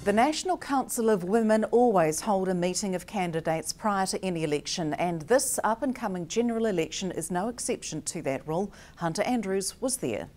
The National Council of Women always hold a meeting of candidates prior to any election, and this up-and-coming general election is no exception to that rule. Hunter Andrews was there.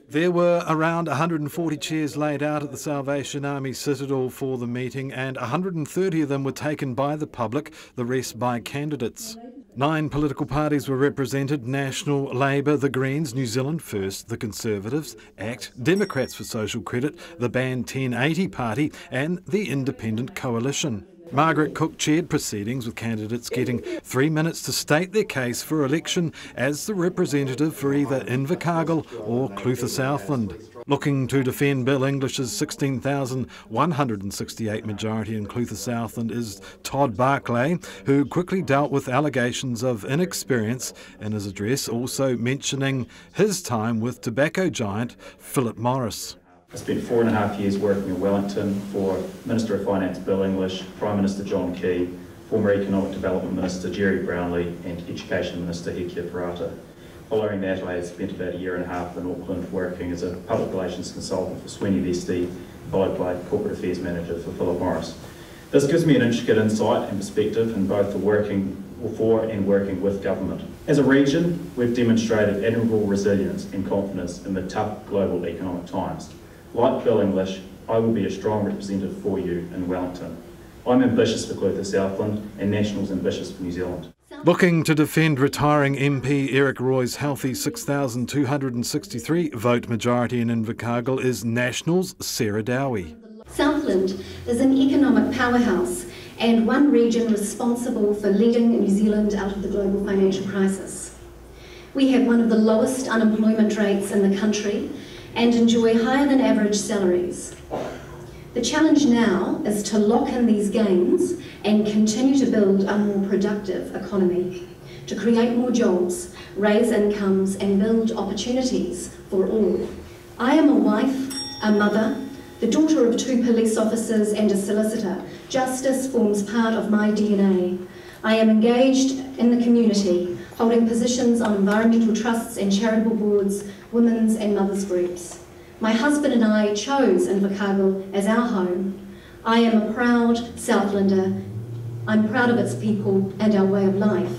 There were around 140 chairs laid out at the Salvation Army Citadel for the meeting, and 130 of them were taken by the public, the rest by candidates. 9 political parties were represented: National, Labour, the Greens, New Zealand First, the Conservatives, ACT, Democrats for Social Credit, the Band 1080 Party and the Independent Coalition. Margaret Cook chaired proceedings, with candidates getting 3 minutes to state their case for election as the representative for either Invercargill or Clutha Southland. Looking to defend Bill English's 16,168 majority in Clutha Southland is Todd Barclay, who quickly dealt with allegations of inexperience in his address, also mentioning his time with tobacco giant Philip Morris. I spent 4.5 years working in Wellington for Minister of Finance Bill English, Prime Minister John Key, former Economic Development Minister Jerry Brownlee and Education Minister Hekia Parata. Following that, I spent about 1.5 years in Auckland working as a public relations consultant for Sweeney Vesti, followed by Corporate Affairs Manager for Philip Morris. This gives me an intricate insight and perspective in both the working for and working with government. As a region, we've demonstrated admirable resilience and confidence amid tough global economic times. Like Bill English, I will be a strong representative for you in Wellington. I'm ambitious for Clutha Southland and National's ambitious for New Zealand. Looking to defend retiring MP Eric Roy's healthy 6,263 vote majority in Invercargill is National's Sarah Dowie. Southland is an economic powerhouse and one region responsible for leading New Zealand out of the global financial crisis. We have one of the lowest unemployment rates in the country and enjoy higher than average salaries. The challenge now is to lock in these gains and continue to build a more productive economy, to create more jobs, raise incomes and build opportunities for all. I am a wife, a mother, the daughter of 2 police officers and a solicitor. Justice forms part of my DNA. I am engaged in the community, holding positions on environmental trusts and charitable boards, women's and mothers' groups. My husband and I chose Invercargill as our home. I am a proud Southlander. I'm proud of its people and our way of life.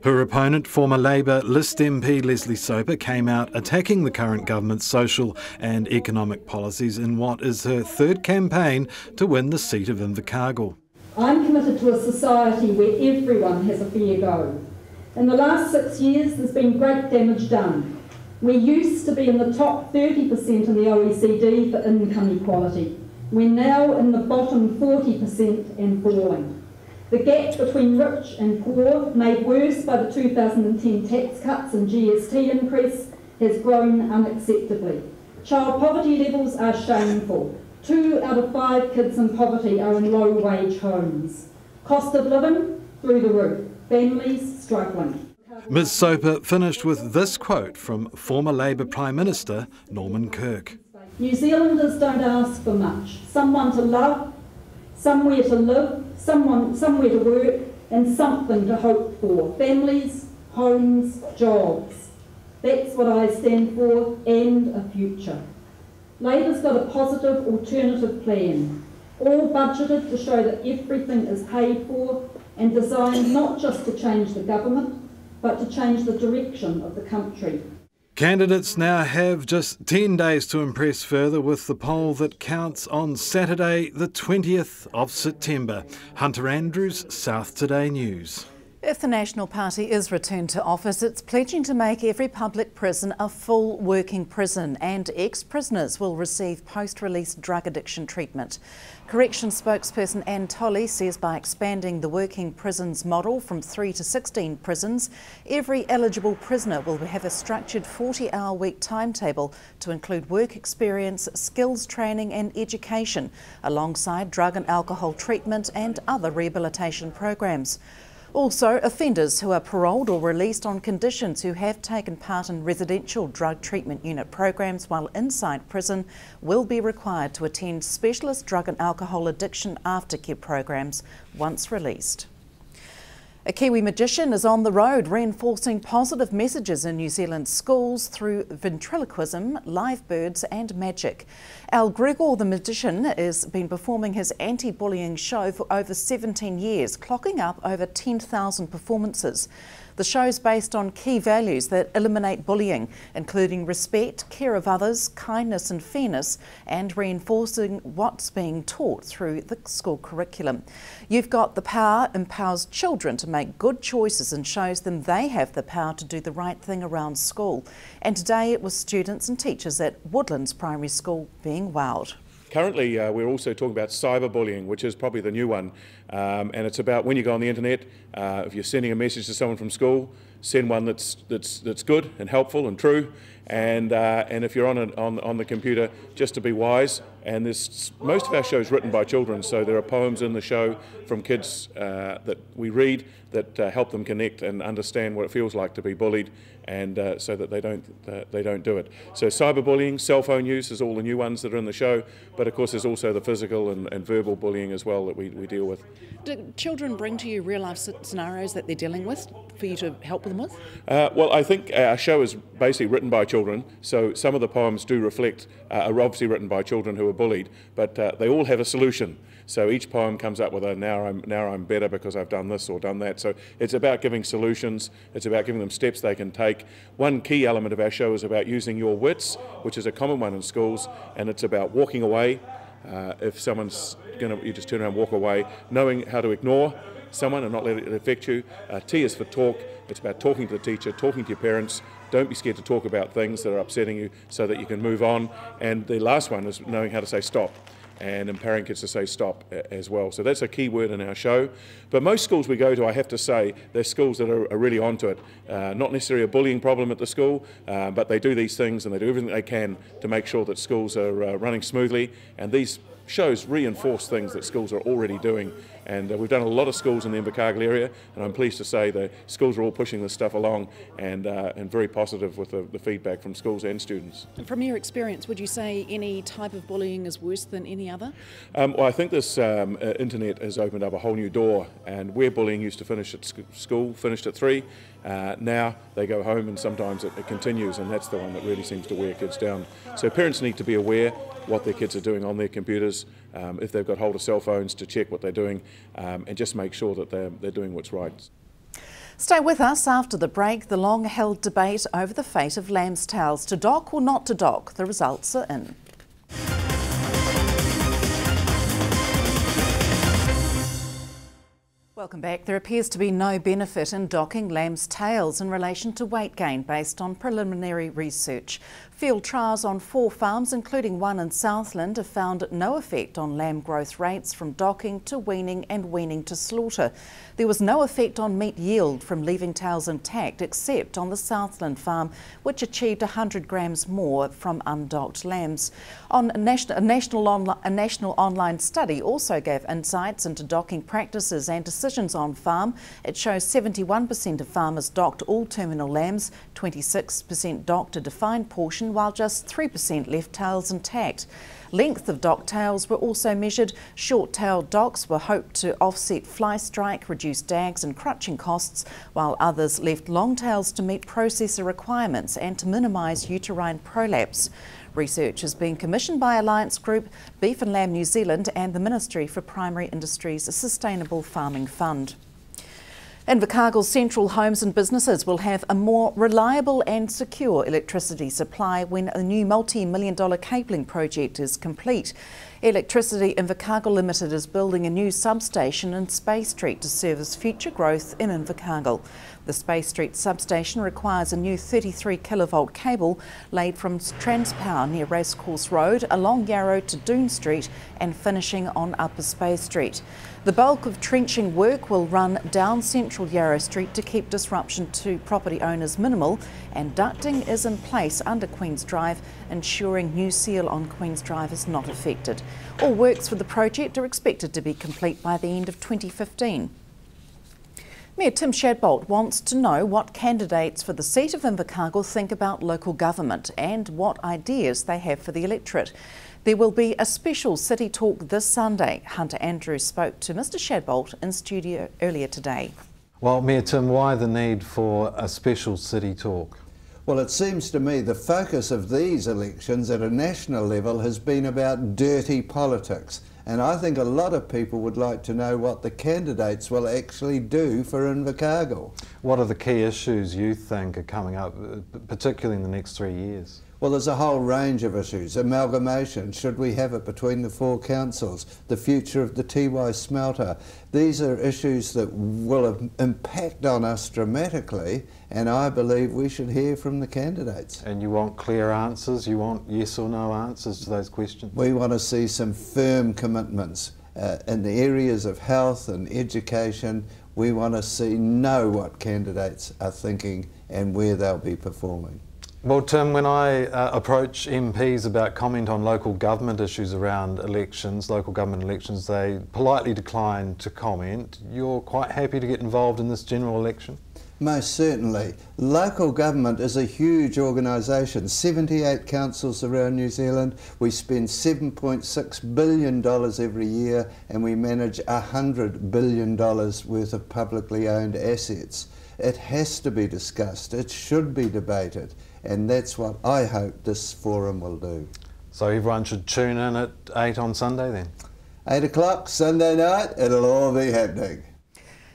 Her opponent, former Labour List MP Leslie Soper, came out attacking the current government's social and economic policies in what is her 3rd campaign to win the seat of Invercargill. I'm committed to a society where everyone has a fair go. In the last 6 years, there's been great damage done. We used to be in the top 30% in the OECD for income equality. We're now in the bottom 40% and falling. The gap between rich and poor, made worse by the 2010 tax cuts and GST increase, has grown unacceptably. Child poverty levels are shameful. 2 out of 5 kids in poverty are in low-wage homes. Cost of living through the roof. Families struggling. Ms Soper finished with this quote from former Labour Prime Minister Norman Kirk. New Zealanders don't ask for much. Someone to love, somewhere to live, somewhere to work, and something to hope for. Families, homes, jobs. That's what I stand for, and a future. Labour's got a positive alternative plan, all budgeted to show that everything is paid for and designed not just to change the government, but to change the direction of the country. Candidates now have just 10 days to impress further, with the poll that counts on Saturday the 20th of September. Hunter Andrews, South Today News. If the National Party is returned to office, it's pledging to make every public prison a full working prison, and ex-prisoners will receive post-release drug addiction treatment. Corrections spokesperson Anne Tolley says by expanding the working prisons model from 3 to 16 prisons, every eligible prisoner will have a structured 40-hour-week timetable to include work experience, skills training and education, alongside drug and alcohol treatment and other rehabilitation programs. Also, offenders who are paroled or released on conditions who have taken part in residential drug treatment unit programs while inside prison will be required to attend specialist drug and alcohol addiction aftercare programs once released. A Kiwi magician is on the road reinforcing positive messages in New Zealand schools through ventriloquism, live birds and magic. Al Gregor the magician has been performing his anti-bullying show for over 17 years, clocking up over 10,000 performances. The show is based on key values that eliminate bullying, including respect, care of others, kindness and fairness, and reinforcing what's being taught through the school curriculum. You've Got the Power empowers children to make good choices and shows them they have the power to do the right thing around school. And today it was students and teachers at Woodlands Primary School being wowed. Currently, we're also talking about cyberbullying, which is probably the new one, and it's about when you go on the internet, if you're sending a message to someone from school, send one that's good and helpful and true, and if you're on the computer, just to be wise. And most of our show is written by children, so there are poems in the show from kids that we read that help them connect and understand what it feels like to be bullied, and so that they don't do it. So cyberbullying, cell phone use is all the new ones that are in the show, but of course there's also the physical and verbal bullying as well that we deal with. Do children bring to you real life scenarios that they're dealing with for you to help them with? Well, I think our show is basically written by children, so some of the poems do reflect, are obviously written by children who are bullied, but they all have a solution. So each poem comes up with a now I'm better because I've done this or done that. So it's about giving solutions, it's about giving them steps they can take. One key element of our show is about using your wits, which is a common one in schools, and it's about walking away. If someone's you just turn around and walk away, knowing how to ignore someone and not let it affect you. T is for talk. It's about talking to the teacher, talking to your parents. Don't be scared to talk about things that are upsetting you so that you can move on. And the last one is knowing how to say stop, and empowering kids to say stop as well. So that's a key word in our show. But most schools we go to, I have to say, they're schools that are really onto it. Not necessarily a bullying problem at the school, but they do these things and they do everything they can to make sure that schools are running smoothly. And these shows reinforce things that schools are already doing. And we've done a lot of schools in the Invercargill area, and I'm pleased to say the schools are all pushing this stuff along and very positive with the feedback from schools and students. From your experience, would you say any type of bullying is worse than any other? Well, I think this internet has opened up a whole new door, and where bullying used to finish at school, finished at 3, now they go home and sometimes it continues, and that's the one that really seems to wear kids down. So parents need to be aware what their kids are doing on their computers, if they've got hold of cell phones, to check what they're doing, and just make sure that they're doing what's right. Stay with us after the break. The long-held debate over the fate of lamb's tails. To dock or not to dock? The results are in. Welcome back. There appears to be no benefit in docking lamb's tails in relation to weight gain based on preliminary research. Field trials on 4 farms, including one in Southland, have found no effect on lamb growth rates from docking to weaning and weaning to slaughter. There was no effect on meat yield from leaving tails intact, except on the Southland farm, which achieved 100 grams more from undocked lambs. A national online study also gave insights into docking practices and decisions on farm. It shows 71% of farmers docked all terminal lambs, 26% docked a defined portion, while just 3% left tails intact. Length of docked tails were also measured. Short-tailed docks were hoped to offset fly strike, reduce dags and crutching costs, while others left long tails to meet processor requirements and to minimise uterine prolapse. Research has been commissioned by Alliance Group, Beef and Lamb New Zealand and the Ministry for Primary Industries Sustainable Farming Fund. Invercargill Central homes and businesses will have a more reliable and secure electricity supply when a new multi-million-dollar cabling project is complete. Electricity Invercargill Limited is building a new substation in Spey Street to service future growth in Invercargill. The Spey Street substation requires a new 33 kilovolt cable laid from Transpower near Racecourse Road along Yarrow to Doon Street and finishing on Upper Spey Street. The bulk of trenching work will run down Central Yarrow Street to keep disruption to property owners minimal, and ducting is in place under Queen's Drive, ensuring new seal on Queen's Drive is not affected. All works for the project are expected to be complete by the end of 2015. Mayor Tim Shadbolt wants to know what candidates for the seat of Invercargill think about local government and what ideas they have for the electorate. There will be a special City Talk this Sunday. Hunter Andrews spoke to Mr Shadbolt in studio earlier today. Well, Mayor Tim, why the need for a special city talk? Well, it seems to me the focus of these elections at a national level has been about dirty politics. And I think a lot of people would like to know what the candidates will actually do for Invercargill. What are the key issues you think are coming up, particularly in the next 3 years? Well, there's a whole range of issues. Amalgamation, should we have it between the 4 councils? The future of the Tiwai smelter. These are issues that will impact on us dramatically, and I believe we should hear from the candidates. And you want clear answers? You want yes or no answers to those questions? We want to see some firm commitments in the areas of health and education. We want to know what candidates are thinking and where they'll be performing. Well, Tim, when I approach MPs about comment on local government issues around elections, local government elections, they politely decline to comment. You're quite happy to get involved in this general election? Most certainly. Local government is a huge organisation, 78 councils around New Zealand. We spend $7.6 billion every year and we manage $100 billion worth of publicly owned assets. It has to be discussed, it should be debated, and that's what I hope this forum will do. So everyone should tune in at 8 on Sunday then? 8 o'clock Sunday night, it'll all be happening.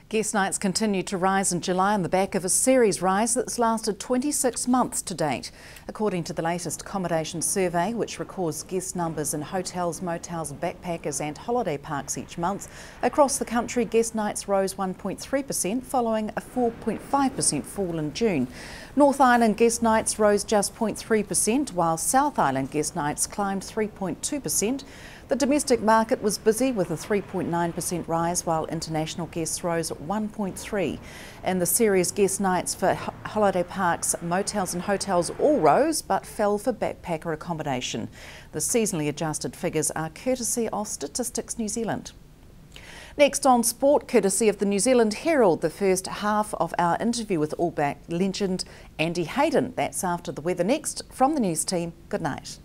Guest nights continue to rise in July on the back of a series rise that's lasted 26 months to date. According to the latest accommodation survey, which records guest numbers in hotels, motels, backpackers and holiday parks each month, across the country guest nights rose 1.3% following a 4.5% fall in June. North Island guest nights rose just 0.3%, while South Island guest nights climbed 3.2%. The domestic market was busy with a 3.9% rise, while international guests rose 1.3%. And the series guest nights for holiday parks, motels and hotels all rose, but fell for backpacker accommodation. The seasonally adjusted figures are courtesy of Statistics New Zealand. Next on sport, courtesy of the New Zealand Herald, the first half of our interview with All Black legend Andy Hayden. That's after the weather next. From the news team, good night.